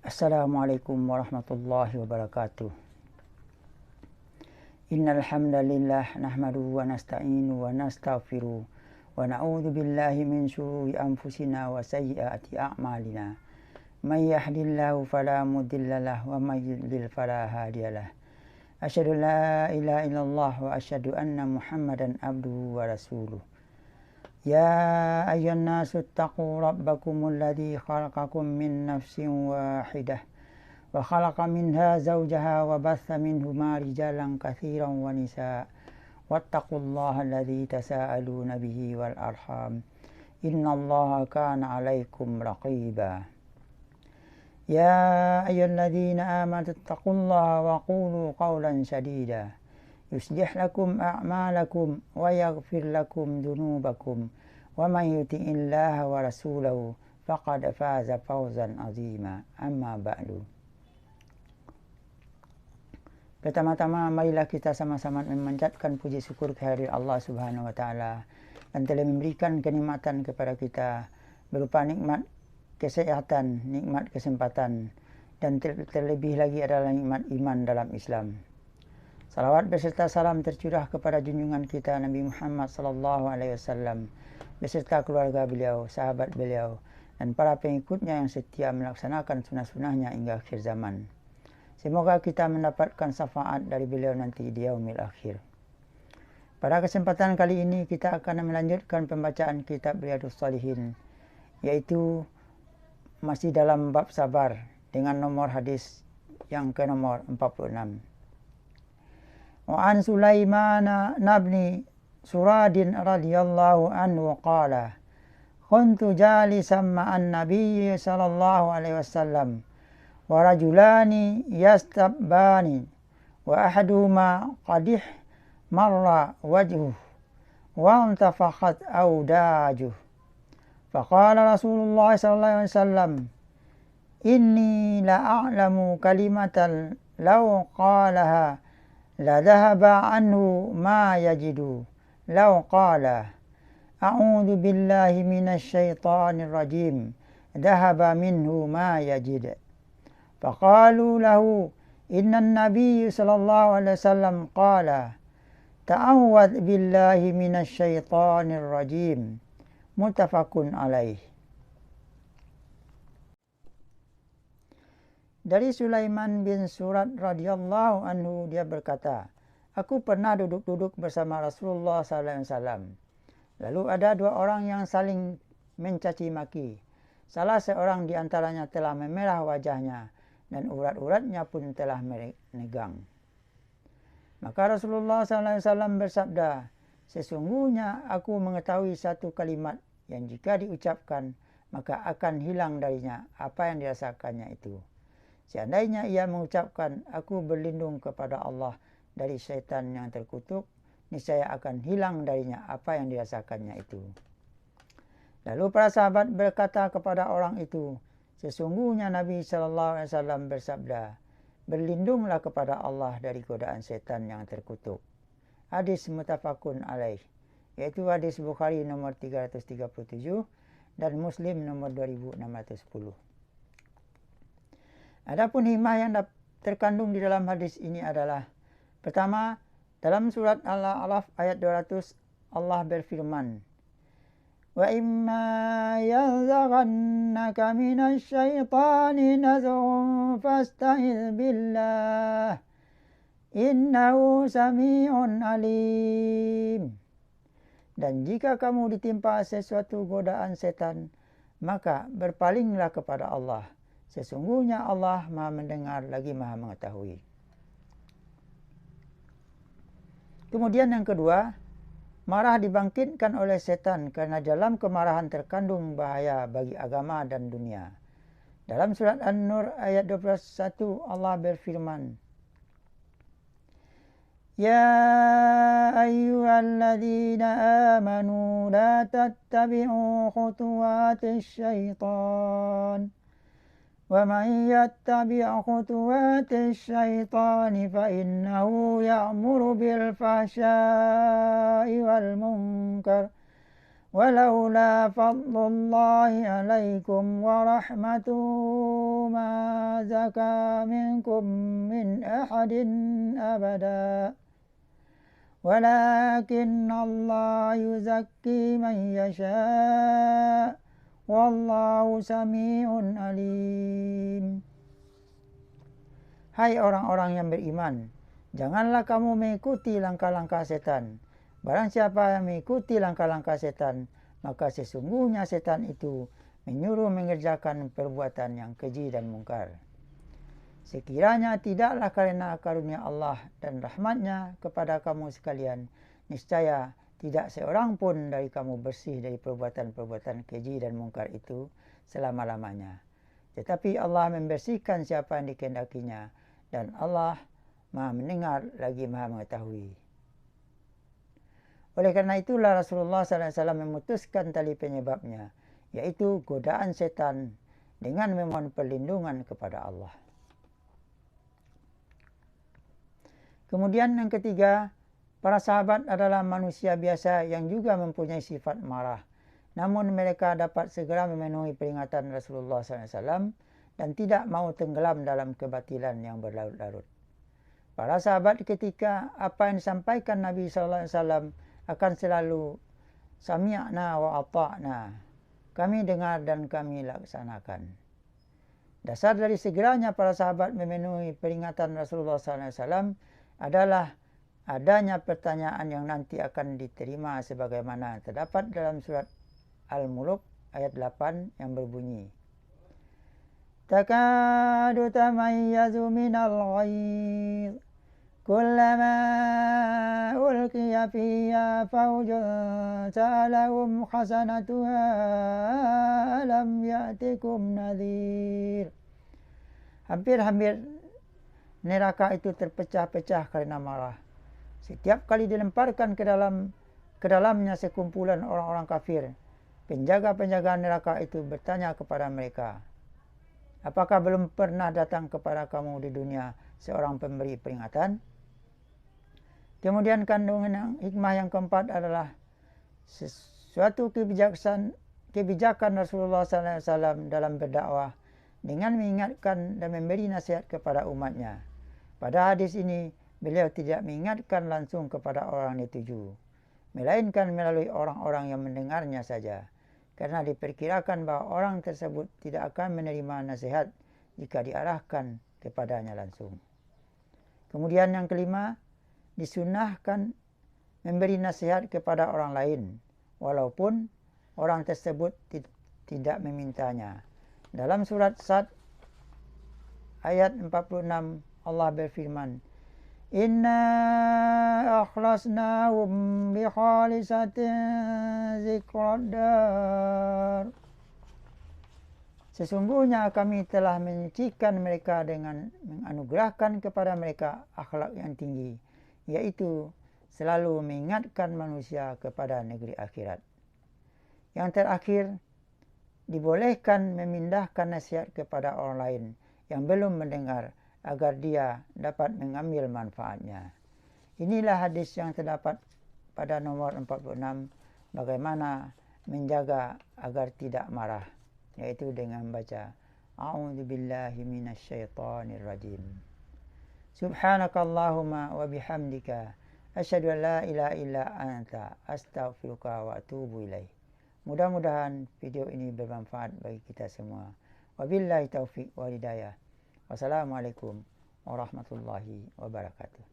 Assalamualaikum warahmatullahi wabarakatuh. Innal hamdalillah nahmaduhu wa nasta'inuhu wa nastaghfiruh wa na'udzu billahi min syururi anfusina wa sayyiati a'malina. May yahdihillahu fala mudilla lahu wa may yudlil fala hadiyalah. Asyhadu an la ilaha illallah wa asyhadu anna Muhammadan abduhu wa rasuluh. Ya ayyuhan nasu ittaqu rabbakumul ladzi khalaqakum min nafsin wahidah wa khalaqa minha zawjaha wa batha minhuma rijalan katsiran wa nisaa wattaqullaha alladzi tasaaluna bihi wal arham innallaha kana 'alaikum raqiba. Ya ayyuhalladzina amanu ittaqullaha wa qulu qawlan sadida yuslih lakum a'malakum wa yaghfir lakum dhunubakum wa man yuti'illaha wa rasulahu faqad faza fawzan 'azima. Amma ba'du. Pertama-tama marilah kita sama-sama memanjatkan puji syukur kehadirat Allah Subhanahu wa taala yang telah memberikan kenikmatan kepada kita berupa nikmat kesehatan, nikmat kesempatan, dan terlebih lagi adalah nikmat iman dalam Islam. Salawat beserta salam tercurah kepada junjungan kita Nabi Muhammad SAW beserta keluarga beliau, sahabat beliau, dan para pengikutnya yang setia melaksanakan sunnah-sunnahnya hingga akhir zaman. Semoga kita mendapatkan syafaat dari beliau nanti di yaumil akhir. Pada kesempatan kali ini kita akan melanjutkan pembacaan kitab Riyadhus Shalihin, yaitu masih dalam bab sabar dengan nomor hadis yang ke nomor 46. Wa an Sulaiman nabni Suradin radhiyallahu anhu qala kuntu jalisan ma'an nabiyyi sallallahu alaihi wasallam wa rajulani yastabbani wa ahaduhuma qadih marra wajhuhu wa antafakhat awdajuh faqala Rasulullah sallallahu alaihi wasallam inni la a'lamu kalimatan law qalaha la dhahaba anhu ma yajidu law qala a'udzu billahi minasy syaithanir rajim dhahaba minhu ma yajid. Faqalu lahu inna an-nabiy sallallahu alaihi wasallam qala ta'awwadz billahi minasy syaithanir rajim. Muttafaqun alaih. Dari Sulaiman bin Surad radhiyallahu anhu, dia berkata, aku pernah duduk-duduk bersama Rasulullah SAW. Lalu ada dua orang yang saling mencaci maki. Salah seorang di antaranya telah memerah wajahnya dan urat-uratnya pun telah menegang. Maka Rasulullah SAW bersabda, sesungguhnya aku mengetahui satu kalimat yang jika diucapkan maka akan hilang darinya apa yang dirasakannya itu. Seandainya ia mengucapkan, aku berlindung kepada Allah dari syaitan yang terkutuk, niscaya akan hilang darinya apa yang dirasakannya itu. Lalu para sahabat berkata kepada orang itu, sesungguhnya Nabi SAW bersabda, berlindunglah kepada Allah dari godaan syaitan yang terkutuk. Hadis muttafaqun alaih, yaitu hadis Bukhari nomor 337 dan Muslim nomor 2610. Adapun hikmah yang terkandung di dalam hadis ini adalah, pertama, dalam surat Al-A'raf ayat 200 Allah berfirman, wa imma yanzaghannaka minasy syaitani nazghun fasta'idz billah innahu sami'un alim. Dan jika kamu ditimpa sesuatu godaan setan, maka berpalinglah kepada Allah. Sesungguhnya Allah Maha mendengar lagi Maha mengetahui. Kemudian yang kedua, marah dibangkitkan oleh setan karena dalam kemarahan terkandung bahaya bagi agama dan dunia. Dalam surat An-Nur ayat 21 Allah berfirman, Ya ayyuhalladzina amanu la tattabi'u khutuwatis syaitan wa man yattabi' khutuwatis syaitani fa innahu ya'muru bil fahsya'i wal munkar walaula fadlullahi alaikum wa rahmatuhu ma زكى منكم من أحد أبدا ولكن الله يزكي من يشاء والله سميع عليم. Hai orang-orang yang beriman, janganlah kamu mengikuti langkah-langkah setan. Barang siapa yang mengikuti langkah-langkah setan, maka sesungguhnya setan itu menyuruh mengerjakan perbuatan yang keji dan mungkar. Sekiranya tidaklah karena karunia Allah dan rahmatnya kepada kamu sekalian, niscaya tidak seorang pun dari kamu bersih dari perbuatan-perbuatan keji dan mungkar itu selama-lamanya. Tetapi Allah membersihkan siapa yang dikehendakinya, dan Allah Maha mendengar lagi Maha mengetahui. Oleh karena itulah Rasulullah SAW memutuskan tali penyebabnya, yaitu godaan setan, dengan memohon perlindungan kepada Allah. Kemudian yang ketiga, para sahabat adalah manusia biasa yang juga mempunyai sifat marah. Namun mereka dapat segera memenuhi peringatan Rasulullah SAW dan tidak mau tenggelam dalam kebatilan yang berlarut-larut. Para sahabat ketika apa yang disampaikan Nabi SAW akan selalu sami'na wa ata'na. Kami dengar dan kami laksanakan. Dasar dari segeranya para sahabat memenuhi peringatan Rasulullah SAW adalah adanya pertanyaan yang nanti akan diterima sebagaimana terdapat dalam surat Al-Mulk ayat 8 yang berbunyi, Takadu tamayyazu minal ghayz kullama ulqiya fiha fawjun sa'alahum khasanatuha alam ya'tikum nadhir. Hampir-hampir neraka itu terpecah-pecah karena marah. Setiap kali dilemparkan ke dalamnya sekumpulan orang-orang kafir, penjaga-penjaga neraka itu bertanya kepada mereka, apakah belum pernah datang kepada kamu di dunia seorang pemberi peringatan? Kemudian kandungan hikmah yang keempat adalah sesuatu kebijakan Rasulullah SAW dalam berdakwah dengan mengingatkan dan memberi nasihat kepada umatnya. Pada hadis ini, beliau tidak mengingatkan langsung kepada orang dituju, melainkan melalui orang-orang yang mendengarnya saja, karena diperkirakan bahwa orang tersebut tidak akan menerima nasihat jika diarahkan kepadanya langsung. Kemudian yang kelima, disunahkan memberi nasihat kepada orang lain, walaupun orang tersebut tidak memintanya. Dalam surat Sad ayat 46 Allah berfirman, Inna akhlasnahum bi khalisatin zikraddar. Sesungguhnya kami telah menyucikan mereka dengan menganugerahkan kepada mereka akhlak yang tinggi, yaitu selalu mengingatkan manusia kepada negeri akhirat. Yang terakhir, dibolehkan memindahkan nasihat kepada orang lain yang belum mendengar agar dia dapat mengambil manfaatnya. Inilah hadis yang terdapat pada nomor 46, bagaimana menjaga agar tidak marah, yaitu dengan baca A'udzubillahi minasyaitonirrajim. Subhanakallahumma wa bihamdika asyhadu an la ilaha illa anta astaghfiruka wa atubu ilaih. Mudah-mudahan video ini bermanfaat bagi kita semua. Wabillahi taufiq wal hidayah. Wassalamualaikum warahmatullahi wabarakatuh.